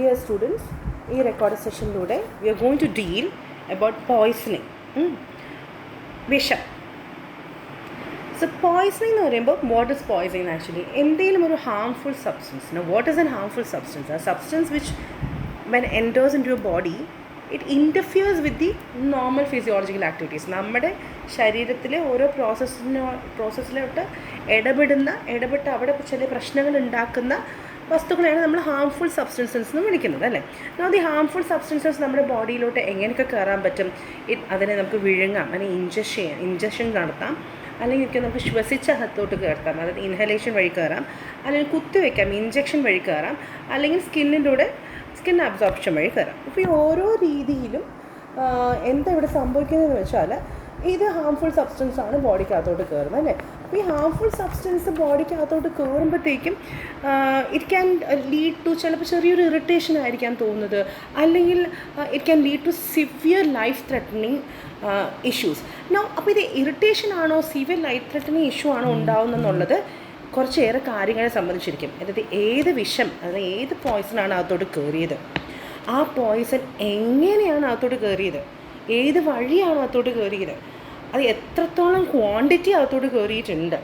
Dear students, ഈ record സെഷനിലൂടെ we are going to deal about poisoning, വിഷം. So poisoning എന്ന് പറയുമ്പോൾ വാട്ട് ഇസ് പോയ്സണിങ് ആക്ച്വലി? എന്തെങ്കിലും ഒരു harmful substance. What is an harmful substance? A substance which when enters into your body it interferes with the normal physiological activities. നമ്മുടെ ശരീരത്തിലെ ഓരോ പ്രോസസ്സിലോട്ട് ഇടപെട്ട് അവിടെ ചില പ്രശ്നങ്ങൾ ഉണ്ടാക്കുന്ന വസ്തുക്കളെയാണ് നമ്മൾ ഹാംഫുൾ സബ്സ്റ്റൻസസ് എന്ന് വിളിക്കുന്നത്, അല്ലേ? അത് ഈ ഹാംഫുൾ സബ്സ്റ്റൻസസ് നമ്മുടെ ബോഡിയിലോട്ട് എങ്ങനെയൊക്കെ കയറാൻ പറ്റും? അതിനെ നമുക്ക് വിഴുങ്ങാം, അല്ലെങ്കിൽ ഇഞ്ചക്ഷൻ നടത്താം, അല്ലെങ്കിൽ നമുക്ക് ശ്വസിച്ച അകത്തോട്ട് കയർത്താം, അതായത് ഇൻഹലേഷൻ വഴി കയറാം, അല്ലെങ്കിൽ കുത്തിവെക്കാം, ഇഞ്ചക്ഷൻ വഴി കയറാം, അല്ലെങ്കിൽ സ്കിൻ അബ്സോർപ്ഷൻ വഴി കയറാം. അപ്പോൾ ഈ ഓരോ രീതിയിലും എന്താ ഇവിടെ സംഭവിക്കുന്നതെന്ന് വെച്ചാൽ ഇത് ഹാംഫുൾ സബ്സ്റ്റൻസ് ആണ് ബോഡിക്കകത്തോട്ട് കയറുന്നത്, അല്ലേ? അപ്പോൾ ഈ ഹാംഫുൾ സബ്സ്റ്റൻസ് ബോഡിക്കകത്തോട്ട് കയറുമ്പോഴത്തേക്കും ഇറ്റ് ക്യാൻ ലീഡ് ടു ചിലപ്പോൾ ചെറിയൊരു ഇറിറ്റേഷൻ ആയിരിക്കാൻ തോന്നുന്നത്, അല്ലെങ്കിൽ it can lead to severe life threatening issues. അപ്പോൾ ഇത് ഇറിറ്റേഷൻ ആണോ സിവിയർ ലൈഫ് ത്രെറ്റനിങ് ഇഷ്യൂ ആണോ ഉണ്ടാവുന്നതെന്നുള്ളത് കുറച്ചേറെ കാര്യങ്ങളെ സംബന്ധിച്ചിരിക്കും. അതായത് ഏത് വിഷം, അതായത് ഏത് പോയ്സണാണ് അകത്തോട്ട് കയറിയത്, ആ പോയ്സൺ എങ്ങനെയാണ് അകത്തോട്ട് കയറിയത്, ഏത് വഴിയാണ് അകത്തോട്ട് കയറിയത്, അത് എത്രത്തോളം ക്വാണ്ടിറ്റി അകത്തോട്ട് കയറിയിട്ടുണ്ട്,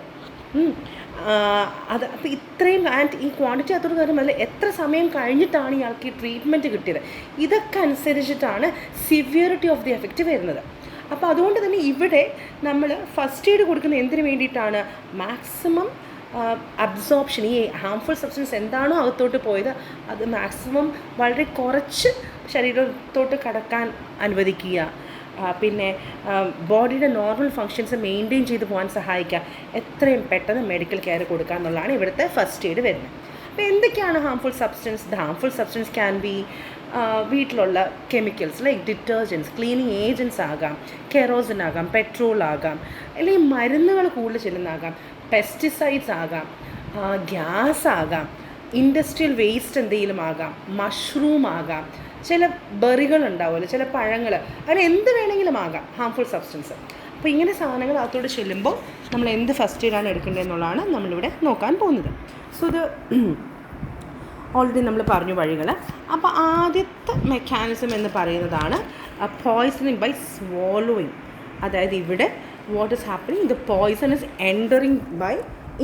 അത് അപ്പോൾ ഇത്രയും ഈ ക്വാണ്ടിറ്റി അകത്തോട്ട് കയറുമ്പോൾ അതിൽ എത്ര സമയം കഴിഞ്ഞിട്ടാണ് ഇയാൾക്ക് ഈ ട്രീറ്റ്മെൻറ്റ് കിട്ടിയത്, ഇതൊക്കെ അനുസരിച്ചിട്ടാണ് സിവിയറിറ്റി ഓഫ് ദി എഫക്റ്റ് വരുന്നത്. അപ്പോൾ അതുകൊണ്ട് തന്നെ ഇവിടെ നമ്മൾ ഫസ്റ്റ് എയ്ഡ് കൊടുക്കുന്നത് എന്തിനു വേണ്ടിയിട്ടാണ്? മാക്സിമം അബ്സോർപ്ഷൻ, ഈ ഹാംഫുൾ സബ്സ്റ്റൻസ് എന്താണോ അകത്തോട്ട് പോയത് അത് മാക്സിമം വളരെ കുറച്ച് ശരീരത്തോട്ട് കടക്കാൻ അനുവദിക്കുക, പിന്നെ ബോഡിയുടെ നോർമൽ ഫങ്ഷൻസ് മെയിൻറ്റെയിൻ ചെയ്ത് പോകാൻ സഹായിക്കുക, എത്രയും പെട്ടെന്ന് മെഡിക്കൽ കെയർ കൊടുക്കുക എന്നുള്ളതാണ് ഇവിടുത്തെ ഫസ്റ്റ് എയ്ഡ് വരുന്നത്. അപ്പോൾ എന്തൊക്കെയാണ് harmful substance? The harmful substance can be വീട്ടിലുള്ള chemicals like detergents, cleaning agents ആകാം, കെറോസിൻ ആകാം, പെട്രോൾ ആകാം, അല്ലെങ്കിൽ മരുന്നുകൾ കൂടുതൽ ചെല്ലുന്നതാകാം, പെസ്റ്റിസൈഡ്സ് ആകാം, ഗ്യാസ് ആകാം, ഇൻഡസ്ട്രിയൽ വേസ്റ്റ് എന്തെങ്കിലും ആകാം, മഷ്റൂം ആകാം, ചില ബെറികൾ ഉണ്ടാവുമല്ലോ, ചില പഴങ്ങൾ, അങ്ങനെ എന്ത് വേണമെങ്കിലും ആകാം ഹാംഫുൾ സബ്സ്റ്റൻസ്. അപ്പോൾ ഇങ്ങനെ സാധനങ്ങൾ അകത്തോട്ട് ചെല്ലുമ്പോൾ നമ്മൾ എന്ത് ഫസ്റ്റ് എയ്ഡാണ് എടുക്കേണ്ടതെന്നുള്ളതാണ് നമ്മളിവിടെ നോക്കാൻ പോകുന്നത്. സോ ഇത് ഓൾറെഡി നമ്മൾ പറഞ്ഞു വഴികൾ. അപ്പോൾ ആദ്യത്തെ മെക്കാനിസം എന്ന് പറയുന്നതാണ് പോയ്സണിങ് ബൈ സ്വോളോയിങ്. അതായത് ഇവിടെ what is happening, the poison is entering by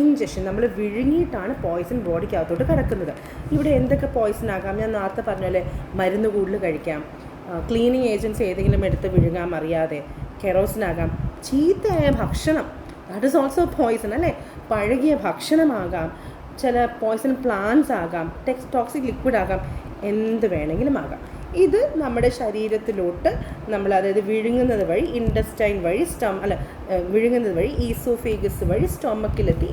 injection. നമ്മൾ വിഴുങ്ങിയിട്ടാണ് പോയ്സൺ ബോഡിക്കകത്തോട്ട് കിടക്കുന്നത്. ഇവിടെ എന്തൊക്കെ പോയ്സൺ ആകാം? ഞാൻ നേരത്തെ പറഞ്ഞാലേ മരുന്ന് കൂടുതൽ കഴിക്കാം, ക്ലീനിങ് ഏജൻറ്റ്സ് ഏതെങ്കിലും എടുത്ത് വിഴുങ്ങാൻ അറിയാതെ, കെറോസിനാകാം, ചീത്തയായ ഭക്ഷണം, ദാറ്റ് ഈസ് ഓൾസോ പോയ്സൺ, അല്ലേ? പഴകിയ ഭക്ഷണമാകാം, ചില പോയ്സൺ പ്ലാന്റ്സ് ആകാം, ടോക്സിക് ലിക്വിഡ് ആകാം, എന്ത് വേണമെങ്കിലും ആകാം. ഇത് നമ്മുടെ ശരീരത്തിലോട്ട് നമ്മൾ അതായത് വിഴുങ്ങുന്നത് വഴി ഇൻഡസ്റ്റൈൻ വഴി വിഴുങ്ങുന്നത് വഴി ഈസോഫേഗസ് വഴി സ്റ്റൊമക്കിലെത്തി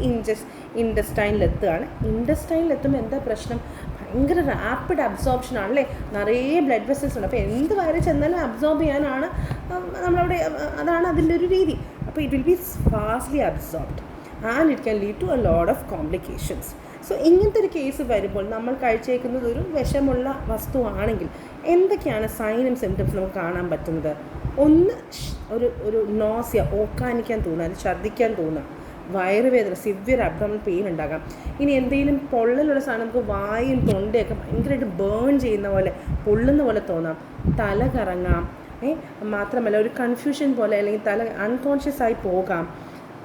ഇൻഡസ്റ്റൈനിലെത്തുകയാണ്. ഇൻഡസ്റ്റൈനിലെത്തുമ്പോൾ എന്താ പ്രശ്നം? ഭയങ്കര റാപ്പിഡ് അബ്സോർപ്ഷൻ ആണല്ലേ, നിറയെ ബ്ലഡ് വെസൽസ് ഉണ്ട്. അപ്പോൾ എന്ത് വരെ ചെന്നാലും അബ്സോർബ് ചെയ്യാനാണ് നമ്മളവിടെ, അതാണ് അതിൻ്റെ ഒരു രീതി. അപ്പോൾ it will be fastly absorbed and it can lead to a lot of complications. So ഇങ്ങനത്തെ ഒരു കേസ് വരുമ്പോൾ നമ്മൾ കഴിച്ചേക്കുന്നത് ഒരു വിഷമുള്ള വസ്തുവാണെങ്കിൽ എന്തൊക്കെയാണ് സൈൻ ആൻഡ് സിംറ്റംസ് നമുക്ക് കാണാൻ പറ്റുന്നത്? ഒന്ന്, ഒരു നോസിയ, ഓക്കാനിക്കാൻ തോന്നുക, അല്ലെങ്കിൽ ഛർദ്ദിക്കാൻ തോന്നുക, വയറുവേദന, സിവിയർ അബ്ഡോമിനൽ പെയിൻ ഉണ്ടാകാം. ഇനി എന്തെങ്കിലും പൊള്ളലുള്ള സാധനം നമുക്ക് വായും തൊണ്ടയൊക്കെ ഭയങ്കരമായിട്ട് ബേൺ ചെയ്യുന്ന പോലെ, പൊള്ളുന്ന പോലെ തോന്നാം, തല കറങ്ങാം, മാത്രമല്ല ഒരു കൺഫ്യൂഷൻ പോലെ, അല്ലെങ്കിൽ തല അൺകോൺഷ്യസ് ആയി പോകാം,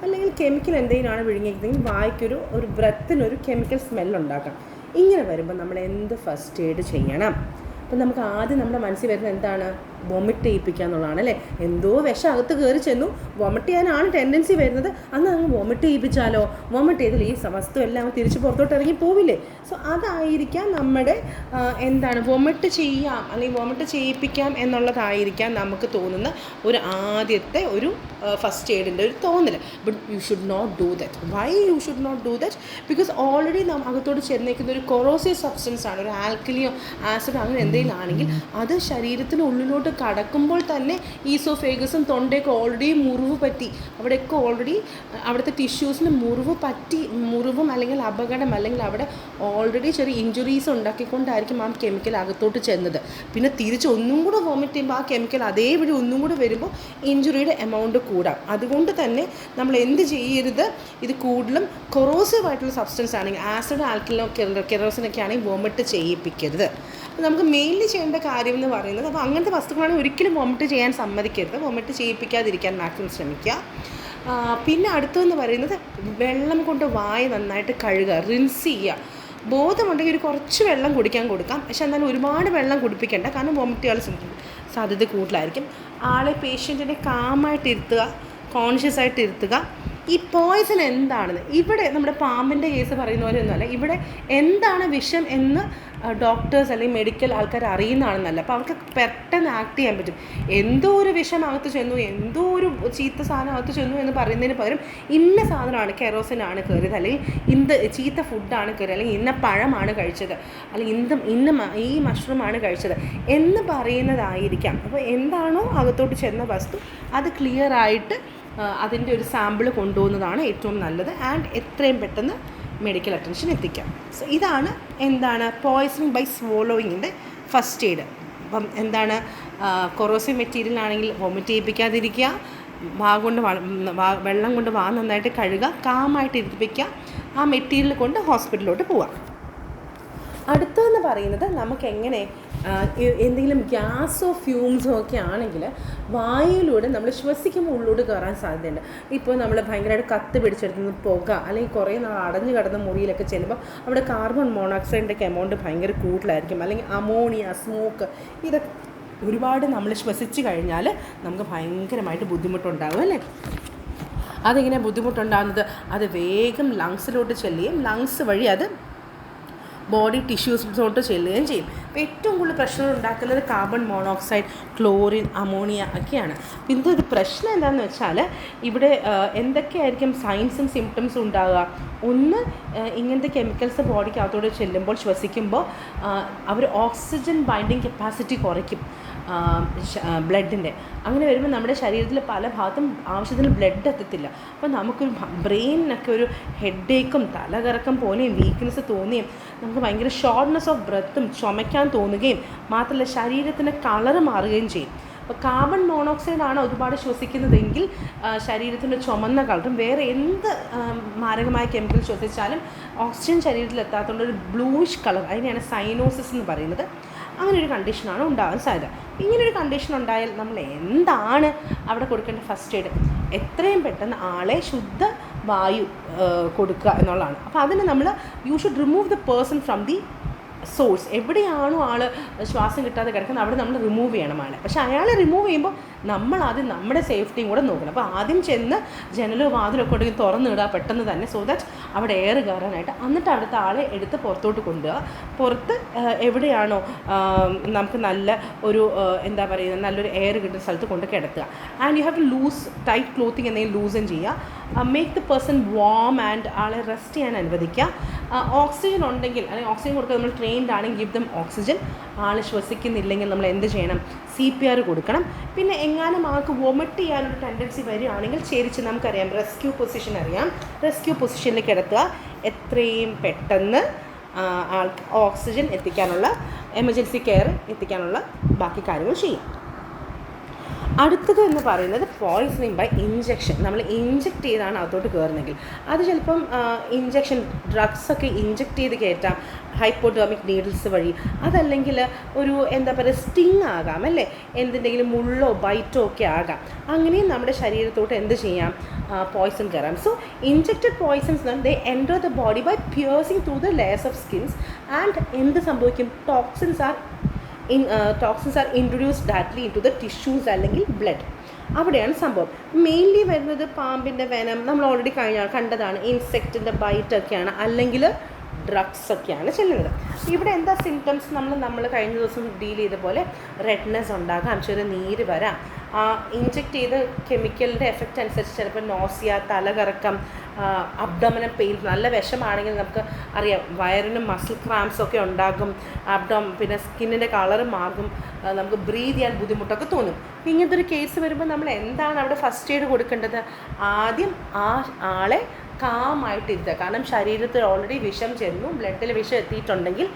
അല്ലെങ്കിൽ കെമിക്കൽ എന്തെങ്കിലുമാണ് വിഴുങ്ങിയിരിക്കുന്നെങ്കിൽ വായിക്കൊരു ബ്രത്തിനൊരു കെമിക്കൽ സ്മെല്ലുണ്ടാക്കാം. ഇങ്ങനെ വരുമ്പോൾ നമ്മൾ എന്ത് ഫസ്റ്റ് എയ്ഡ് ചെയ്യണം? അപ്പം നമുക്ക് ആദ്യം നമ്മുടെ മനസ്സിൽ വരുന്നത് എന്താണ്? വൊമിറ്റ് ചെയ്യിപ്പിക്കുക എന്നുള്ളതാണ്, അല്ലേ? എന്തോ വിഷം അകത്ത് കയറി ചെന്നു, വൊമിറ്റ് ചെയ്യാനാണ് ടെൻഡൻസി വരുന്നത്, അന്ന് അങ്ങ് വൊമിറ്റ് ചെയ്യിപ്പിച്ചാലോ? വൊമിറ്റ് ചെയ്താൽ ഈ വസ്തു എല്ലാം തിരിച്ച് പുറത്തോട്ട് ഇറങ്ങി പോവില്ലേ? സോ അതായിരിക്കാം നമ്മുടെ വൊമിറ്റ് ചെയ്യാം അല്ലെങ്കിൽ വൊമിറ്റ് ചെയ്യിപ്പിക്കാം എന്നുള്ളതായിരിക്കാം നമുക്ക് തോന്നുന്ന ഒരു ആദ്യത്തെ ഒരു ഫസ്റ്റ് എയ്ഡിൻ്റെ ഒരു തോന്നൽ. But you should not do that. Why you should not do that? Because already അകത്തോട്ട് ചെന്നേക്കുന്ന ഒരു കൊറോസീവ് സബ്സ്റ്റൻസ് ആണ്, ഒരു ആൽക്കലിയോ ആസിഡോ അങ്ങനെ എന്തെങ്കിലും ആണെങ്കിൽ അത് ശരീരത്തിനുള്ളിലോട്ട് കടക്കുമ്പോൾ തന്നെ ഈസോഫേഗസും തൊണ്ടയൊക്കെ ഓൾറെഡി മുറിവ് പറ്റി, അവിടെയൊക്കെ ഓൾറെഡി അവിടുത്തെ ടിഷ്യൂസിന് മുറിവും അല്ലെങ്കിൽ അപകടം, അല്ലെങ്കിൽ അവിടെ ഓൾറെഡി ചെറിയ ഇഞ്ചുറീസ് ഉണ്ടാക്കിക്കൊണ്ടായിരിക്കും ആ കെമിക്കൽ അകത്തോട്ട് ചെന്നത്. പിന്നെ തിരിച്ച് ഒന്നും കൂടെ വോമിറ്റ് ചെയ്യുമ്പോൾ ആ കെമിക്കൽ അതേപടി ഒന്നും കൂടെ വരുമ്പോൾ ഇഞ്ചുറിയുടെ എമൗണ്ട് കൂടാം. അതുകൊണ്ട് തന്നെ നമ്മൾ എന്ത് ചെയ്യരുത്? ഇത് കൂടുതലും കൊറോസീവ് ആയിട്ടുള്ള സബ്സ്റ്റൻസ് ആണെങ്കിൽ, ആസിഡ്, ആൽക്കലിനോ കെറോസിനൊക്കെ ആണെങ്കിൽ വോമിറ്റ് ചെയ്യിപ്പിക്കരുത്. നമുക്ക് മെയിൻലി ചെയ്യേണ്ട കാര്യം എന്ന് പറയുന്നത്, അപ്പോൾ അങ്ങനത്തെ വസ്തുക്കളാണെങ്കിൽ ഒരിക്കലും വോമിറ്റ് ചെയ്യാൻ സമ്മതിക്കരുത്. വോമിറ്റ് ചെയ്യിപ്പിക്കാതിരിക്കാൻ മാക്സിമം ശ്രമിക്കുക. പിന്നെ അടുത്തതെന്ന് പറയുന്നത് വെള്ളം കൊണ്ട് വായ നന്നായിട്ട് കഴുകുക, റിൻസ് ചെയ്യുക. ബോധമുണ്ടെങ്കിൽ ഒരു കുറച്ച് വെള്ളം കുടിക്കാൻ കൊടുക്കാം, പക്ഷെ എന്നാലും ഒരുപാട് വെള്ളം കുടിപ്പിക്കേണ്ട, കാരണം വോമിറ്റ് ചെയ്യാൻ സാധ്യത കൂടുതലായിരിക്കും. പേഷ്യൻറ്റിനെ കാമായിട്ട് ഇരുത്തുക, കോൺഷ്യസ് ആയിട്ട് ഇരുത്തുക. ഈ പോയ്സൺ എന്താണെന്ന്, ഇവിടെ നമ്മുടെ പാമ്പിൻ്റെ കേസ് പറയുന്ന പോലെ ഒന്നുമല്ല, ഇവിടെ എന്താണ് വിഷം എന്ന് ഡോക്ടേഴ്സ് അല്ലെങ്കിൽ മെഡിക്കൽ ആൾക്കാർ അറിയുന്നതാണെന്നല്ല. അപ്പോൾ അവർക്ക് പെട്ടെന്ന് ആക്ട് ചെയ്യാൻ പറ്റും. എന്തോ ഒരു വിഷം അകത്ത് ചെന്നു, എന്തോ ഒരു ചീത്ത സാധനം അകത്ത് ചെന്നു എന്ന് പറയുന്നതിന് പകരം ഇന്ന സാധനമാണ്, കെറോസിനാണ് കയറിയത്, അല്ലെങ്കിൽ ചീത്ത ഫുഡാണ് കയറിയത്, അല്ലെങ്കിൽ ഇന്ന പഴമാണ് കഴിച്ചത്, അല്ലെങ്കിൽ ഈ മഷ്റൂമാണ് കഴിച്ചത് എന്ന് പറയുന്നതായിരിക്കാം. അപ്പോൾ എന്താണോ അകത്തോട്ട് ചെന്ന വസ്തു അത് ക്ലിയറായിട്ട് അതിൻ്റെ ഒരു സാമ്പിൾ കൊണ്ടുപോകുന്നതാണ് ഏറ്റവും നല്ലത്. ആൻഡ് എത്രയും പെട്ടെന്ന് മെഡിക്കൽ അറ്റൻഷൻ എത്തിക്കാം. സോ ഇതാണ് പോയ്സണിങ് ബൈ സ്വോളോയിങ്ങിൻ്റെ ഫസ്റ്റ് എയ്ഡ്. അപ്പം കൊറോസീവ് മെറ്റീരിയലാണെങ്കിൽ വോമിറ്റ് ചെയ്യിപ്പിക്കാതിരിക്കുക, വെള്ളം കൊണ്ട് നന്നായിട്ട് കഴുകുക, കാമായിട്ട് ഇരുത്തിപ്പിക്കുക, ആ മെറ്റീരിയൽ കൊണ്ട് ഹോസ്പിറ്റലിലോട്ട് പോവുക. അടുത്തതെന്ന് പറയുന്നത് നമുക്ക് എങ്ങനെ എന്തെങ്കിലും ഗ്യാസോ ഫ്യൂംസോ ഒക്കെ ആണെങ്കിൽ വായുവിലൂടെ നമ്മൾ ശ്വസിക്കുമ്പോൾ ഉള്ളോട്ട് കയറാൻ സാധ്യതയുണ്ട്. ഇപ്പോൾ നമ്മൾ ഭയങ്കരമായിട്ട് കത്ത് പിടിച്ചെടുത്തുന്ന പുക, അല്ലെങ്കിൽ കുറേ നാൾ അടഞ്ഞു കിടന്ന മുറിയിലൊക്കെ ചെല്ലുമ്പോൾ അവിടെ കാർബൺ മോണോക്സൈഡിൻ്റെ എമൗണ്ട് ഭയങ്കര കൂടുതലായിരിക്കും, അല്ലെങ്കിൽ അമോണിയ, സ്മോക്ക്, ഇതൊക്കെ ഒരുപാട് നമ്മൾ ശ്വസിച്ച് കഴിഞ്ഞാൽ നമുക്ക് ഭയങ്കരമായിട്ട് ബുദ്ധിമുട്ടുണ്ടാകും അല്ലേ. അതിങ്ങനെ ബുദ്ധിമുട്ടുണ്ടാകുന്നത് അത് വേഗം ലങ്സിലോട്ട് ചെല്ലുകയും ലങ്സ് വഴി അത് ബോഡി ടിഷ്യൂസിലോട്ട് ചെല്ലുകയും ചെയ്യും. അപ്പോൾ ഏറ്റവും കൂടുതൽ പ്രശ്നം ഉണ്ടാക്കുന്നത് കാർബൺ മോണോക്സൈഡ്, ക്ലോറിൻ, അമോണിയ ഒക്കെയാണ്. ഇതിൻ്റെ ഒരു പ്രശ്നം എന്താണെന്ന് വെച്ചാൽ ഇവിടെ എന്തൊക്കെയായിരിക്കും സൈൻസും സിംറ്റംസും ഉണ്ടാകുക. ഒന്ന്, ഇങ്ങനത്തെ കെമിക്കൽസ് ബോഡിക്ക് അകത്തോടെ ചെല്ലുമ്പോൾ ശ്വസിക്കുമ്പോൾ അവർ ഓക്സിജൻ ബൈൻഡിങ് കപ്പാസിറ്റി കുറയ്ക്കും ബ്ലഡിൻ്റെ. അങ്ങനെ വരുമ്പോൾ നമ്മുടെ ശരീരത്തിൽ പല ഭാഗത്തും ആവശ്യത്തിന് ബ്ലഡ് എത്തത്തില്ല. അപ്പോൾ നമുക്ക് ബ്രെയിനിനൊക്കെ ഒരു ഹെഡേക്കും തലകറക്കം പോലെയും വീക്ക്നെസ് തോന്നുകയും നമുക്ക് ഭയങ്കര ഷോർട്ട്നെസ് ഓഫ് ബ്രെത്തും ചുമയ്ക്കാൻ തോന്നുകയും മാത്രമല്ല ശരീരത്തിന് കളറ് മാറുകയും ചെയ്യും. അപ്പോൾ കാർബൺ മോണോക്സൈഡാണ് ഒരുപാട് ശ്വസിക്കുന്നതെങ്കിൽ ശരീരത്തിൻ്റെ ചുമന്ന കളറും, വേറെ എന്ത് മാരകമായ കെമിക്കൽ ശ്വസിച്ചാലും ഓക്സിജൻ ശരീരത്തിൽ എത്താത്തതുകൊണ്ട് ഒരു ബ്ലൂയിഷ് കളർ, അതിനെയാണ് സൈനോസിസ് എന്ന് പറയുന്നത്. അങ്ങനെ ഒരു കണ്ടീഷനാണ് ഉണ്ടാകാൻ സാധ്യത. ഇങ്ങനൊരു കണ്ടീഷൻ ഉണ്ടായാൽ നമ്മൾ എന്താണ് അവിടെ കൊടുക്കേണ്ട ഫസ്റ്റ് എയ്ഡ്? എത്രയും പെട്ടെന്ന് ആളെ ശുദ്ധ വായു കൊടുക്കുക എന്നുള്ളതാണ്. അപ്പോൾ അതിന് നമ്മൾ should remove the person from the source. എവിടെയാണോ ആൾ ശ്വാസം കിട്ടാതെ കിടക്കുന്നത് അവിടെ നമ്മൾ റിമൂവ് ചെയ്യണം ആളെ. പക്ഷേ അയാളെ റിമൂവ് ചെയ്യുമ്പോൾ നമ്മളാദ്യം നമ്മുടെ സേഫ്റ്റിയും കൂടെ നോക്കണം. അപ്പോൾ ആദ്യം ചെന്ന് ജനലോ വാതിലൊക്കെ ഉണ്ടെങ്കിൽ തുറന്നിടുക പെട്ടെന്ന് തന്നെ, സോ ദാറ്റ് അവിടെ എയർ കയറാനായിട്ട്. എന്നിട്ട് അവിടുത്തെ ആളെ എടുത്ത് പുറത്തോട്ട് കൊണ്ടുപോവുക. പുറത്ത് എവിടെയാണോ നമുക്ക് നല്ല ഒരു നല്ലൊരു എയർ കിട്ടുന്ന സ്ഥലത്ത് കൊണ്ട് കിടത്തുക. And you have to loose tight clothing എന്തെങ്കിലും ലൂസൻ ചെയ്യുക. Make the person warm and ആളെ റെസ്റ്റ് ചെയ്യാൻ അനുവദിക്കുക. ഓക്സിജൻ ഉണ്ടെങ്കിൽ, അല്ലെങ്കിൽ ഓക്സിജൻ കൊടുക്കുക, നമ്മൾ ട്രെയിൻഡ് ആണെങ്കിൽ ഗിവ് ദം ഓക്സിജൻ. ആൾ ശ്വസിക്കുന്നില്ലെങ്കിൽ നമ്മൾ എന്ത് ചെയ്യണം? CPR കൊടുക്കണം. പിന്നെ എങ്ങാനും ആൾക്ക് വൊമിറ്റ് ചെയ്യാനൊരു ടെൻഡൻസി വരികയാണെങ്കിൽ ചേരിച്ച് നമുക്കറിയാം, റെസ്ക്യൂ പൊസിഷൻ അറിയാം, റെസ്ക്യൂ പൊസിഷനിൽ കിടത്തുക. എത്രയും പെട്ടെന്ന് ആൾക്ക് ഓക്സിജൻ എത്തിക്കാനുള്ള, എമർജൻസി കെയർ എത്തിക്കാനുള്ള ബാക്കി കാര്യങ്ങൾ ചെയ്യും. അടുത്തത് എന്ന് പറയുന്നത് പോയ്സണിങ് ബൈ ഇഞ്ചക്ഷൻ. നമ്മൾ ഇഞ്ചക്റ്റ് ചെയ്താണ് അകത്തോട്ട് കയറുന്നെങ്കിൽ അത് ചിലപ്പം ഇഞ്ചക്ഷൻ ഡ്രഗ്സൊക്കെ ഇഞ്ചക്റ്റ് ചെയ്ത് കയറ്റാം, ഹൈപ്പോഡെർമിക് നീഡിൽസ് വഴി. അതല്ലെങ്കിൽ ഒരു സ്റ്റിങ് ആകാം അല്ലേ, എന്തിൻ്റെങ്കിലും മുള്ളോ ബൈറ്റോ ഒക്കെ ആകാം. അങ്ങനെയും നമ്മുടെ ശരീരത്തോട്ട് എന്ത് ചെയ്യാം? പോയ്സൺ കയറാം. So injected poisons they enter the body by piercing through the layers of skins. And എന്ത് സംഭവിക്കും? Toxins are introduced directly into the tissues അല്ലെങ്കിൽ ബ്ലഡ്. അവിടെയാണ് സംഭവം. മെയിൻലി വരുന്നത് പാമ്പിൻ്റെ വെനം നമ്മൾ ഓൾറെഡി കണ്ടതാണ്, ഇൻസെക്റ്റിൻ്റെ ബൈറ്റൊക്കെയാണ്, അല്ലെങ്കിൽ ഡ്രഗ്സൊക്കെയാണ് ചെല്ലുന്നത്. ഇവിടെ എന്താ സിംറ്റംസ്? നമ്മൾ കഴിഞ്ഞ ദിവസം ഡീൽ ചെയ്ത പോലെ റെഡ്നെസ് ഉണ്ടാകാം, ചെറിയ നീര് വരാം. ഇഞ്ചക്റ്റ് ചെയ്ത കെമിക്കലിൻ്റെ എഫക്റ്റ് അനുസരിച്ച് ചിലപ്പോൾ നോസിയ, തലകറക്കം, അബ്ഡോമിനൽ പെയിൻ. നല്ല വിഷമാണെങ്കിൽ നമുക്ക് അറിയാം വയറിനും മസിൽ ക്രാംസൊക്കെ ഉണ്ടാകും, പിന്നെ സ്കിന്നിൻ്റെ കളറ് മാറും, നമുക്ക് ബ്രീത്ത് ചെയ്യാൻ ബുദ്ധിമുട്ടൊക്കെ തോന്നും. ഇങ്ങനത്തെ ഒരു കേസ് വരുമ്പോൾ നമ്മൾ എന്താണ് അവിടെ ഫസ്റ്റ് എയ്ഡ് കൊടുക്കേണ്ടത്? ആദ്യം ആ ആളെ കാമായിട്ടിരുത്തുക. കാരണം ശരീരത്തിൽ ഓൾറെഡി വിഷം ചെന്നു, ബ്ലഡിൽ വിഷം എത്തിയിട്ടുണ്ടെങ്കിൽ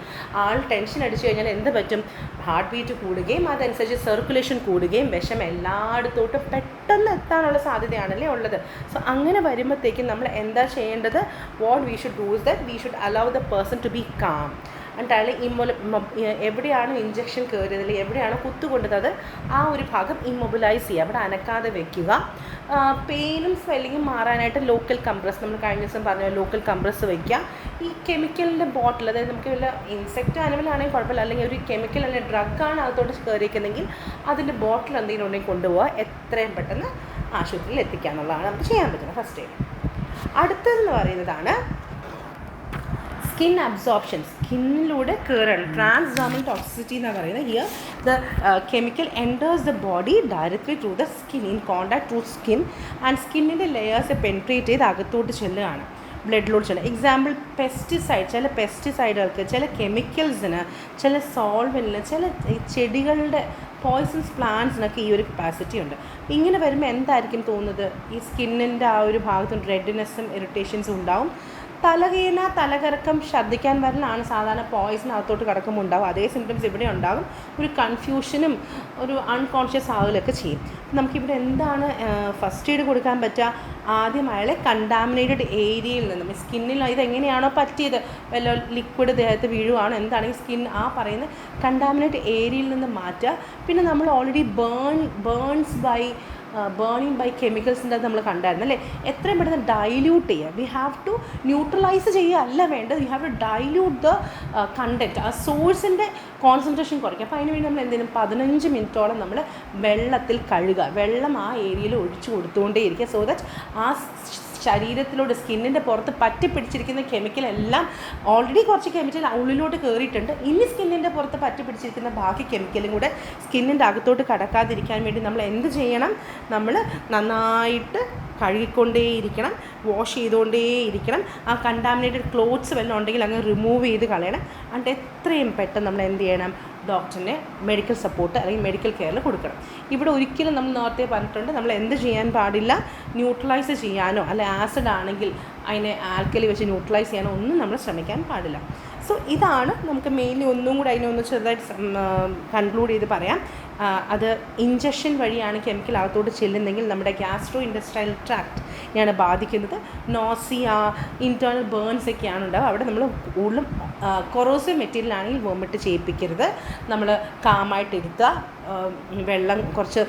ആൾ ടെൻഷൻ അടിച്ചു കഴിഞ്ഞാൽ എന്ത് പറ്റും? ഹാർട്ട് ബീറ്റ് കൂടുകയും അതനുസരിച്ച് സർക്കുലേഷൻ കൂടുകയും വിഷം എല്ലായിടത്തോട്ടും പെട്ടെന്ന് എത്താനുള്ള സാധ്യതയാണല്ലേ ഉള്ളത്. സോ അങ്ങനെ വരുമ്പോഴത്തേക്കും നമ്മൾ എന്താ ചെയ്യേണ്ടത്? What we should do is that we should allow the person to be calm. എന്നിട്ട് അയാൾ എവിടെയാണ് ഇഞ്ചക്ഷൻ കയറിയത് അല്ലെങ്കിൽ എവിടെയാണ് കുത്തുകൊണ്ടത് ആ ഒരു ഭാഗം ഇമ്മൊബിലൈസ് ചെയ്യുക, അവിടെ അനക്കാതെ വെക്കുക. പെയിനും സ്വെല്ലിങ്ങും മാറാനായിട്ട് ലോക്കൽ കംപ്രസ്, നമ്മൾ കഴിഞ്ഞ ദിവസം പറഞ്ഞ ലോക്കൽ കംപ്രസ് വയ്ക്കുക. ഈ കെമിക്കലിൻ്റെ ബോട്ടിൽ, അതായത് നമുക്ക് വല്ല ഇൻസെക്റ്റ് ആനിമലാണെങ്കിൽ കുഴപ്പമില്ല, അല്ലെങ്കിൽ ഒരു കെമിക്കൽ അല്ലെങ്കിൽ ഡ്രഗാണ് അകത്തോട്ട് കയറിയിരിക്കുന്നെങ്കിൽ അതിൻ്റെ ബോട്ടിൽ എന്തെങ്കിലും ഉണ്ടെങ്കിൽ കൊണ്ടുപോകുക, എത്രയും പെട്ടെന്ന് ആശുപത്രിയിൽ എത്തിക്കുക എന്നുള്ളതാണ് നമുക്ക് ചെയ്യാൻ പറ്റുന്നത് ഫസ്റ്റ് എയ്ഡ്. അടുത്തതെന്ന് പറയുന്നതാണ് സ്കിൻ അബ്സോർപ്ഷൻ, സ്കിന്നിലൂടെ കയറണം. ട്രാൻസ്ഡെർമൽ ടോക്സിസിറ്റി എന്ന് പറയുന്നത് here the chemical enters the body directly through the skin, in contact through skin and സ്കിന്നിൻ്റെ ലെയേഴ്സ് പെൻട്രേറ്റ് ചെയ്ത് അകത്തോട്ട് ചെല്ലുകയാണ്, ബ്ലഡിലോട്ട് ചെല്ലുക. എക്സാമ്പിൾ പെസ്റ്റിസൈഡ്, ചില പെസ്റ്റിസൈഡുകൾക്ക്, ചില കെമിക്കൽസിന്, ചില സോൾവെൻറ്റിന്, ചില ചെടികളുടെ പോയ്സൺസ് പ്ലാന്റ്സിനൊക്കെ ഈ ഒരു കപ്പാസിറ്റി ഉണ്ട്. ഇങ്ങനെ വരുമ്പോൾ എന്തായിരിക്കും തോന്നുന്നത്? ഈ സ്കിന്നിൻ്റെ ആ ഒരു ഭാഗത്ത് റെഡ്നെസ്സും ഇറിറ്റേഷൻസും ഉണ്ടാവും. തലവേദന, തലകറക്കം, ഛർദ്ദിക്കാൻ വരലാണ് സാധാരണ പോയ്സൺ അകത്തോട്ട് കിടക്കുമ്പോൾ ഉണ്ടാകും. അതേ സിംറ്റംസ് ഇവിടെ ഉണ്ടാകും. ഒരു കൺഫ്യൂഷനും ഒരു അൺകോൺഷ്യസ് ആകലൊക്കെ ചെയ്യും. നമുക്കിവിടെ എന്താണ് ഫസ്റ്റ് എയ്ഡ് കൊടുക്കാൻ പറ്റുക? ആദ്യം അയാളെ കണ്ടാമിനേറ്റഡ് ഏരിയയിൽ നിന്നും, സ്കിന്നിൽ ഇതെങ്ങനെയാണോ പറ്റിയത്, വല്ല ലിക്വിഡ് ദേഹത്ത് വീഴുവാണോ എന്താണെങ്കിൽ സ്കിൻ ആ പറയുന്ന കണ്ടാമിനേറ്റഡ് ഏരിയയിൽ നിന്ന് മാറ്റുക. പിന്നെ നമ്മൾ ഓൾറെഡി ബേണിങ് ബൈ കെമിക്കൽസിൻ്റെ അത് നമ്മൾ കണ്ടായിരുന്നു അല്ലേ? എത്രയും പെട്ടെന്ന് ഡൈല്യൂട്ട് ചെയ്യുക. വി ഹാവ് ടു ന്യൂട്രലൈസ് ചെയ്യുക അല്ല വേണ്ടത്, we have to dilute the content, ആ സോഴ്സിൻ്റെ കോൺസെൻട്രേഷൻ കുറയ്ക്കുക. അപ്പോൾ അതിനുവേണ്ടി നമ്മൾ എന്തെങ്കിലും 15 മിനിറ്റോളം നമ്മൾ വെള്ളത്തിൽ കഴുകുക, വെള്ളം ആ ഏരിയയിൽ ഒഴിച്ചു കൊടുത്തുകൊണ്ടേയിരിക്കുക. സോ ദാറ്റ് ആ ശരീരത്തിലൂടെ സ്കിന്നിൻ്റെ പുറത്ത് പറ്റി പിടിച്ചിരിക്കുന്ന കെമിക്കലെല്ലാം ഓൾറെഡി കുറച്ച് കെമിക്കൽ ഉള്ളിലോട്ട് കയറിയിട്ടുണ്ട്. ഇനി സ്കിന്നിൻ്റെ പുറത്ത് പറ്റി പിടിച്ചിരിക്കുന്ന ബാക്കി കെമിക്കലും കൂടെ സ്കിന്നിൻ്റെ അകത്തോട്ട് കടക്കാതിരിക്കാൻ വേണ്ടി നമ്മൾ എന്ത് ചെയ്യണം? നമ്മൾ നന്നായിട്ട് കഴുകിക്കൊണ്ടേയിരിക്കണം, വാഷ് ചെയ്തുകൊണ്ടേയിരിക്കണം. ആ കണ്ടാമിനേറ്റഡ് ക്ലോത്ത്സ് വല്ലതും ഉണ്ടെങ്കിൽ അങ്ങ് റിമൂവ് ചെയ്ത് കളയണം. എന്നിട്ട് എത്രയും പെട്ടെന്ന് നമ്മൾ എന്ത് ചെയ്യണം? ഡോക്ടറിനെ മെഡിക്കൽ സപ്പോർട്ട് അല്ലെങ്കിൽ മെഡിക്കൽ കെയറിൽ കൊടുക്കണം. ഇവിടെ ഒരിക്കലും നമ്മൾ നേരത്തെ പറഞ്ഞിട്ടുണ്ട്, നമ്മൾ എന്ത് ചെയ്യാൻ പാടില്ല? ന്യൂട്രലൈസ് ചെയ്യാനോ അല്ലെ ആസിഡ് ആണെങ്കിൽ അതിനെ ആൽക്കലി വെച്ച് ന്യൂട്രലൈസ് ചെയ്യാനോ ഒന്നും നമ്മൾ ശ്രമിക്കാൻ പാടില്ല. സോ ഇതാണ് നമുക്ക് മെയിൻലി ഒന്നും കൂടി അതിനൊന്ന് ചെറുതായിട്ട് കൺക്ലൂഡ് ചെയ്ത് പറയാം. അത് ഇഞ്ചക്ഷൻ വഴിയാണ് കെമിക്കൽ അകത്തോട്ട് ചെല്ലുന്നെങ്കിൽ നമ്മുടെ ഗ്യാസ്ട്രോ ഇൻഡസ്ട്രൈൽ ട്രാക്റ്റിനെയാണ് ബാധിക്കുന്നത്. നോസിയ, ഇൻറ്റേർണൽ ബേൺസ് ഒക്കെയാണ് ഉണ്ടാവുക. അവിടെ നമ്മൾ കൂടുതലും കൊറോസീവ് മെറ്റീരിയലാണെങ്കിൽ വോമിറ്റ് ചെയ്യിപ്പിക്കരുത്. നമ്മൾ കാമായിട്ടിരുത്തുക, വെള്ളം കുറച്ച്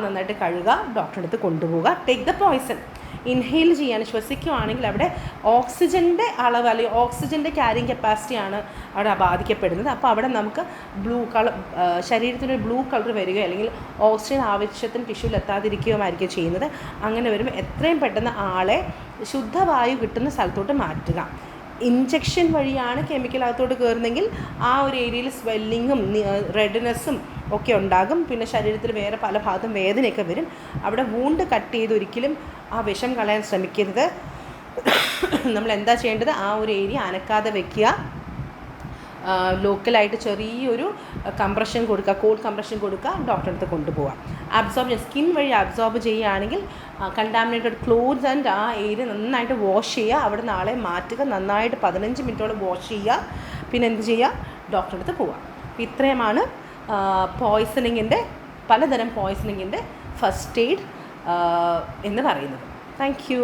നന്നായിട്ട് കഴുകുക, ഡോക്ടറെ അടുത്ത് കൊണ്ടുപോവുക. ടേക്ക് ദ പോയ്സൺ, ഇൻഹെയിൽ ചെയ്യാൻ ശ്വസിക്കുകയാണെങ്കിൽ അവിടെ ഓക്സിജൻ്റെ അളവ് അല്ലെങ്കിൽ ഓക്സിജൻ്റെ ക്യാരിങ് കപ്പാസിറ്റിയാണ് അവിടെ ബാധിക്കപ്പെടുന്നത്. അപ്പോൾ അവിടെ നമുക്ക് ബ്ലൂ കളർ, ശരീരത്തിനൊരു ബ്ലൂ കളർ വരികയോ അല്ലെങ്കിൽ ഓക്സിജൻ ആവശ്യത്തിന് ടിഷ്യൂവിൽ എത്താതിരിക്കുകയുമായിരിക്കും ചെയ്യുന്നത്. അങ്ങനെ വരുമ്പോൾ എത്രയും പെട്ടെന്ന് ആളെ ശുദ്ധവായു കിട്ടുന്ന സ്ഥലത്തോട്ട് മാറ്റുക. ഇഞ്ചക്ഷൻ വഴിയാണ് കെമിക്കൽ അകത്തോട്ട് കയറുന്നെങ്കിൽ ആ ഒരു ഏരിയയിൽ സ്വെല്ലിങ്ങും റെഡ്നെസ്സും ഒക്കെ ഉണ്ടാകും. പിന്നെ ശരീരത്തിൽ വേറെ പല ഭാഗത്തും വേദനയൊക്കെ വരും. അവിടെ വൂണ്ട് കട്ട് ചെയ്ത് ഒരിക്കലും ആ വിഷം കളയാൻ ശ്രമിക്കരുത്. നമ്മൾ എന്താ ചെയ്യേണ്ടത്? ആ ഒരു ഏരിയ അനക്കാതെ വെക്കുക, ലോക്കലായിട്ട് ചെറിയൊരു കംപ്രഷൻ കൊടുക്കുക, കോൾഡ് കംപ്രഷൻ കൊടുക്കുക, ഡോക്ടറെ അടുത്ത് കൊണ്ടുപോവുക. അബ്സോർബ് സ്കിൻ വഴി അബ്സോർബ് ചെയ്യുകയാണെങ്കിൽ കണ്ടാമിനേറ്റഡ് ക്ലോത്ത്സ് ആൻഡ് ആ ഏരിയ നന്നായിട്ട് വാഷ് ചെയ്യുക, അവിടെ നാളെ മാറ്റുക, നന്നായിട്ട് 15 മിനിറ്റോളം വാഷ് ചെയ്യുക. പിന്നെ എന്ത് ചെയ്യുക? ഡോക്ടറെ അടുത്ത് പോവുക. ഇത്രയുമാണ് പോയ്സണിങ്ങിൻ്റെ, പലതരം പോയ്സണിങ്ങിൻ്റെ ഫസ്റ്റ് എയ്ഡ് എന്ന് പറയുന്നത്. Thank you.